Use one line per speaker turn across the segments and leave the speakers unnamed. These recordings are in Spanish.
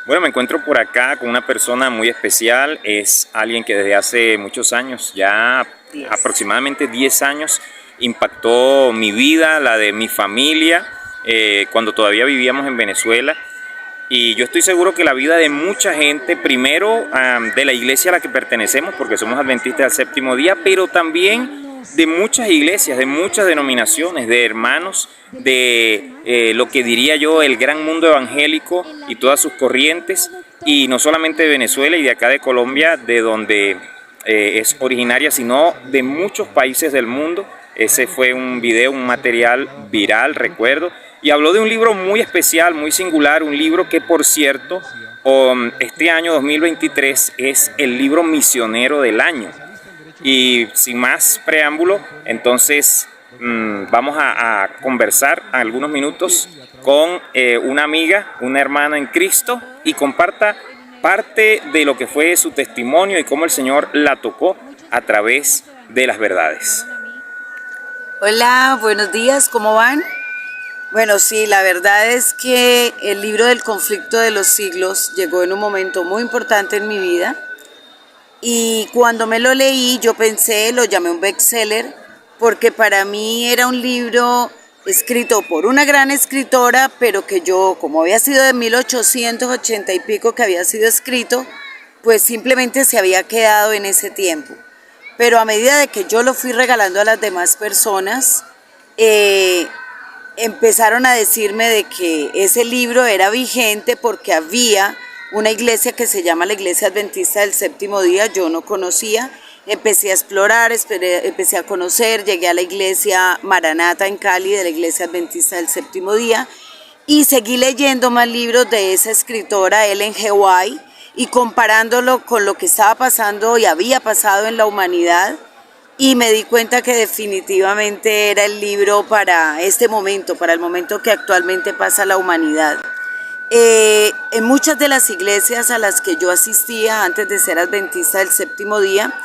Bueno, me encuentro por acá con una persona muy especial. Es alguien que desde hace muchos años, ya
10.
aproximadamente 10 años, impactó mi vida, la de mi familia, cuando todavía vivíamos en Venezuela. Y yo estoy seguro que la vida de mucha gente, primero de la iglesia a la que pertenecemos, porque somos adventistas del séptimo día, pero también de muchas iglesias, de muchas denominaciones, de hermanos, de lo que diría yo el gran mundo evangélico y todas sus corrientes, y no solamente de Venezuela y de acá de Colombia, de donde es originaria, sino de muchos países del mundo. Ese fue un video, un material viral, recuerdo, y habló de un libro muy especial, muy singular, un libro que, por cierto, este año 2023 es el libro misionero del año. Y sin más preámbulo, entonces vamos a conversar algunos minutos con una amiga, una hermana en Cristo, y comparta parte de lo que fue su testimonio y cómo el Señor la tocó a través de las verdades.
Hola, buenos días, ¿cómo van? Bueno, sí, la verdad es que el libro del conflicto de los siglos llegó en un momento muy importante en mi vida y cuando me lo leí yo pensé, lo llamé un bestseller porque para mí era un libro escrito por una gran escritora, pero que yo, como había sido de 1880 y pico que había sido escrito, pues simplemente se había quedado en ese tiempo. Pero a medida de que yo lo fui regalando a las demás personas, empezaron a decirme de que ese libro era vigente porque había una iglesia que se llama la Iglesia Adventista del Séptimo Día, yo no conocía, empecé a explorar, empecé a conocer, llegué a la iglesia Maranata en Cali, de la Iglesia Adventista del Séptimo Día, y seguí leyendo más libros de esa escritora, Ellen G. White, y comparándolo con lo que estaba pasando y había pasado en la humanidad, y me di cuenta que definitivamente era el libro para este momento, para el momento que actualmente pasa la humanidad. En muchas de las iglesias a las que yo asistía antes de ser adventista del séptimo día,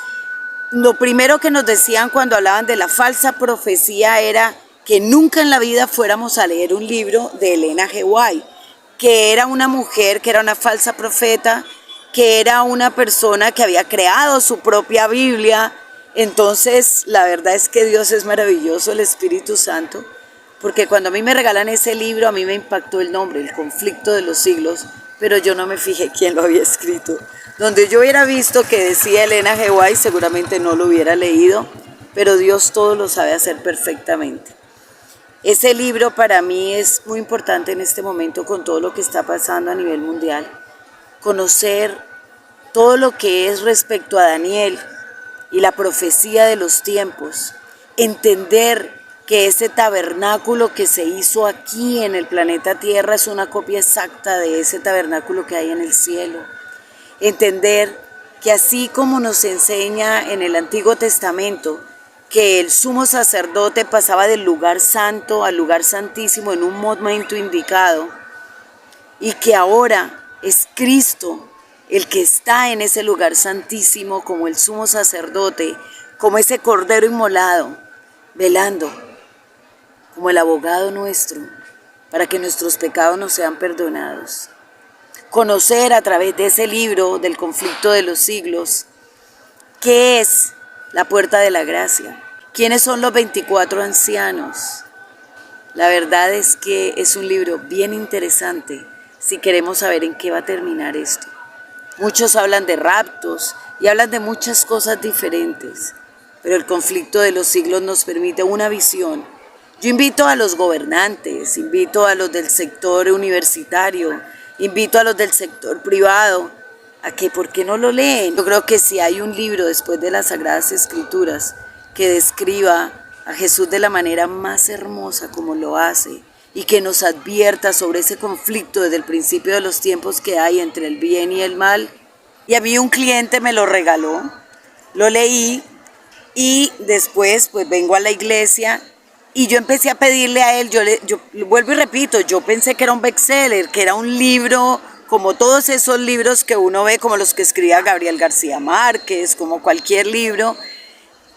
lo primero que nos decían cuando hablaban de la falsa profecía era que nunca en la vida fuéramos a leer un libro de Elena G. White, que era una mujer, que era una falsa profeta, que era una persona que había creado su propia Biblia. Entonces, la verdad es que Dios es maravilloso, el Espíritu Santo, porque cuando a mí me regalan ese libro, a mí me impactó el nombre, El conflicto de los siglos, pero yo no me fijé quién lo había escrito. Donde yo hubiera visto que decía Elena G. White, seguramente no lo hubiera leído, pero Dios todo lo sabe hacer perfectamente. Ese libro para mí es muy importante en este momento con todo lo que está pasando a nivel mundial. Conocer todo lo que es respecto a Daniel y la profecía de los tiempos, entender que ese tabernáculo que se hizo aquí en el planeta Tierra es una copia exacta de ese tabernáculo que hay en el cielo, entender que así como nos enseña en el Antiguo Testamento que el sumo sacerdote pasaba del lugar santo al lugar santísimo en un momento indicado y que ahora es Cristo el que está en ese lugar santísimo como el sumo sacerdote, como ese cordero inmolado, velando, como el abogado nuestro, para que nuestros pecados nos sean perdonados. Conocer a través de ese libro del conflicto de los siglos, qué es la puerta de la gracia, quiénes son los 24 ancianos. La verdad es que es un libro bien interesante si queremos saber en qué va a terminar esto. Muchos hablan de raptos y hablan de muchas cosas diferentes, pero el conflicto de los siglos nos permite una visión. Yo invito a los gobernantes, invito a los del sector universitario, invito a los del sector privado, a que ¿por qué no lo leen? Yo creo que si hay un libro después de las Sagradas Escrituras que describa a Jesús de la manera más hermosa como lo hace, y que nos advierta sobre ese conflicto desde el principio de los tiempos que hay entre el bien y el mal. Y a mí un cliente me lo regaló, lo leí y después pues vengo a la iglesia y yo empecé a pedirle a él, yo vuelvo y repito, yo pensé que era un bestseller, que era un libro como todos esos libros que uno ve, como los que escribía Gabriel García Márquez, como cualquier libro.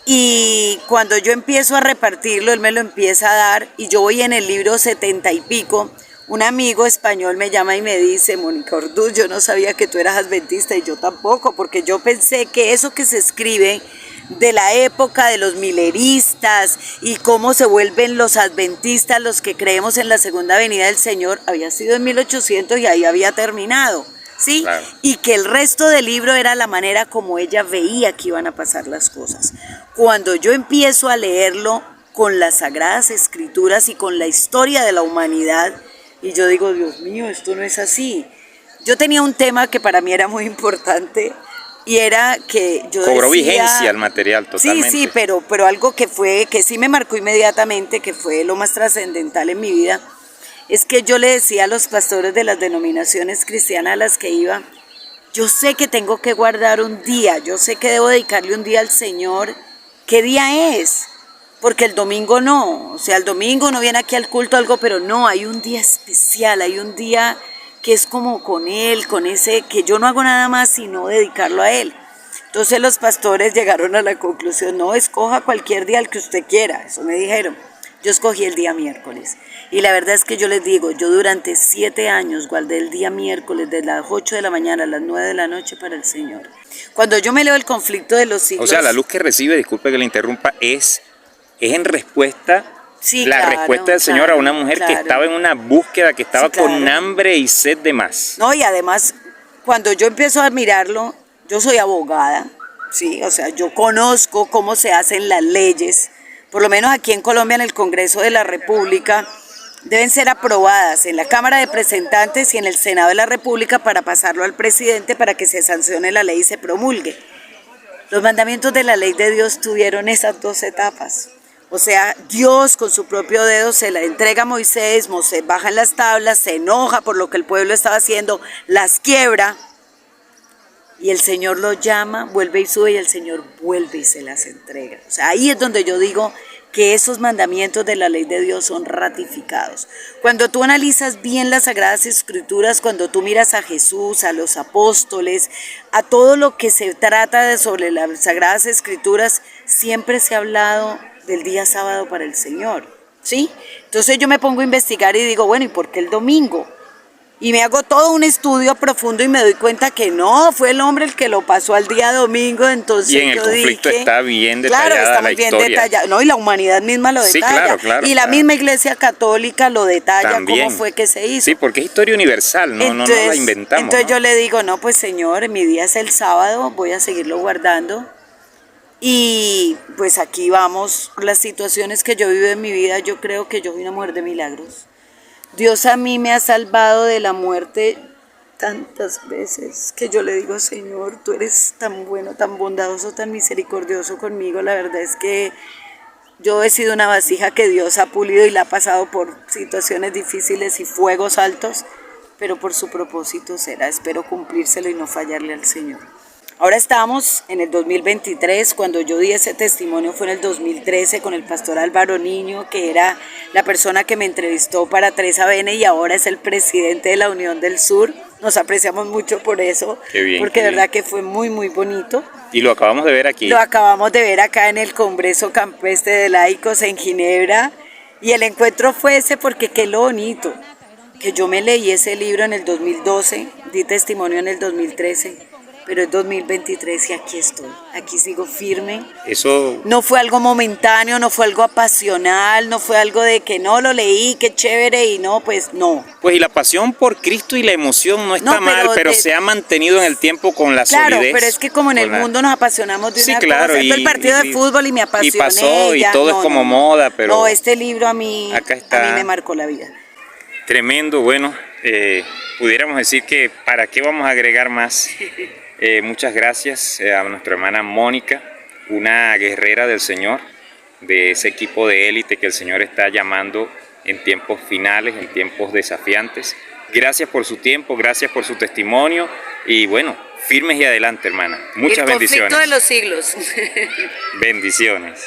Y cuando yo empiezo a repartirlo, él me lo empieza a dar y yo voy en el libro 70 y pico, un amigo español me llama y me dice, Mónica Orduz, yo no sabía que tú eras adventista y yo tampoco, porque yo pensé que eso que se escribe de la época de los mileristas y cómo se vuelven los adventistas los que creemos en la segunda venida del Señor, había sido en 1800 y ahí había terminado, ¿sí?
Claro.
Y que el resto del libro era la manera como ella veía que iban a pasar las cosas. Cuando yo empiezo a leerlo con las Sagradas Escrituras y con la historia de la humanidad, y yo digo, Dios mío, esto no es así. Yo tenía un tema que para mí era muy importante, y era que yo
cobró
decía,
vigencia el material totalmente.
Sí, pero algo que sí me marcó inmediatamente, que fue lo más trascendental en mi vida, es que yo le decía a los pastores de las denominaciones cristianas a las que iba, yo sé que tengo que guardar un día, yo sé que debo dedicarle un día al Señor. ¿Qué día es? Porque el domingo no, o sea, el domingo no viene aquí al culto algo, pero no, hay un día especial, hay un día que es como con Él, con ese, que yo no hago nada más sino dedicarlo a Él. Entonces los pastores llegaron a la conclusión, no, escoja cualquier día el que usted quiera, eso me dijeron. Yo escogí el día miércoles. Y la verdad es que yo les digo, yo durante 7 años guardé el día miércoles de las 8 de la mañana a las 9 de la noche para el Señor. Cuando yo me leo el conflicto de los siglos...
O sea, la luz que recibe, disculpe que le interrumpa, es en respuesta...
Sí,
la
claro,
respuesta del Señor a una mujer que estaba en una búsqueda, que estaba con hambre y sed de más.
No, y además, cuando yo empiezo a admirarlo, yo soy abogada, ¿sí? O sea, yo conozco cómo se hacen las leyes, por lo menos aquí en Colombia, en el Congreso de la República, deben ser aprobadas en la Cámara de Representantes y en el Senado de la República para pasarlo al presidente para que se sancione la ley y se promulgue. Los mandamientos de la ley de Dios tuvieron esas 2 etapas. O sea, Dios con su propio dedo se la entrega a Moisés, Moisés baja en las tablas, se enoja por lo que el pueblo estaba haciendo, las quiebra, y el Señor los llama, vuelve y sube, y el Señor vuelve y se las entrega. O sea, ahí es donde yo digo que esos mandamientos de la ley de Dios son ratificados. Cuando tú analizas bien las Sagradas Escrituras, cuando tú miras a Jesús, a los apóstoles, a todo lo que se trata sobre las Sagradas Escrituras, siempre se ha hablado del día sábado para el Señor, ¿sí? Entonces yo me pongo a investigar y digo, bueno, ¿y por qué el domingo? Y me hago todo un estudio profundo y me doy cuenta que no, fue el hombre el que lo pasó al día domingo, entonces
y en el conflicto está bien detallada
claro, está muy
la
bien
historia.
Detallada, no, y la humanidad misma lo detalla,
claro,
y la misma Iglesia Católica lo detalla
también.
Cómo fue que se hizo.
Sí, porque es historia universal, no la inventamos.
Entonces
¿no?
yo le digo, no, pues Señor, mi día es el sábado, voy a seguirlo guardando. Y pues aquí vamos, las situaciones que yo vivo en mi vida, yo creo que yo soy una mujer de milagros. Dios a mí me ha salvado de la muerte tantas veces que yo le digo, Señor, tú eres tan bueno, tan bondadoso, tan misericordioso conmigo. La verdad es que yo he sido una vasija que Dios ha pulido y la ha pasado por situaciones difíciles y fuegos altos, pero por su propósito será. Espero cumplírselo y no fallarle al Señor. Ahora estamos en el 2023, cuando yo di ese testimonio fue en el 2013 con el pastor Álvaro Niño, que era la persona que me entrevistó para 3ABN y ahora es el presidente de la Unión del Sur. Nos apreciamos mucho por eso,
qué bien,
porque de verdad que fue muy, muy bonito.
Y lo acabamos de ver aquí.
Lo acabamos de ver acá en el Congreso Campestre de Laicos en Ginebra, y el encuentro fue ese porque qué lo bonito, que yo me leí ese libro en el 2012, di testimonio en el 2013, pero es 2023 y aquí estoy, aquí sigo firme.
Eso
no fue algo momentáneo, no fue algo apasional, no fue algo de que no lo leí, qué chévere y no, pues no.
Pues y la pasión por Cristo y la emoción no está mal, pero se ha mantenido en el tiempo con la solidez.
Claro, pero es que como en el mundo nos apasionamos de una cosa,
y
el partido de fútbol y me apasioné.
Y pasó y todo es como moda, pero...
No, este libro a mí me marcó la vida.
Tremendo, bueno, pudiéramos decir que ¿para qué vamos a agregar más? Muchas gracias a nuestra hermana Mónica, una guerrera del Señor, de ese equipo de élite que el Señor está llamando en tiempos finales, en tiempos desafiantes. Gracias por su tiempo, gracias por su testimonio y bueno, firmes y adelante, hermana. Muchas bendiciones.
El conflicto de los siglos.
Bendiciones.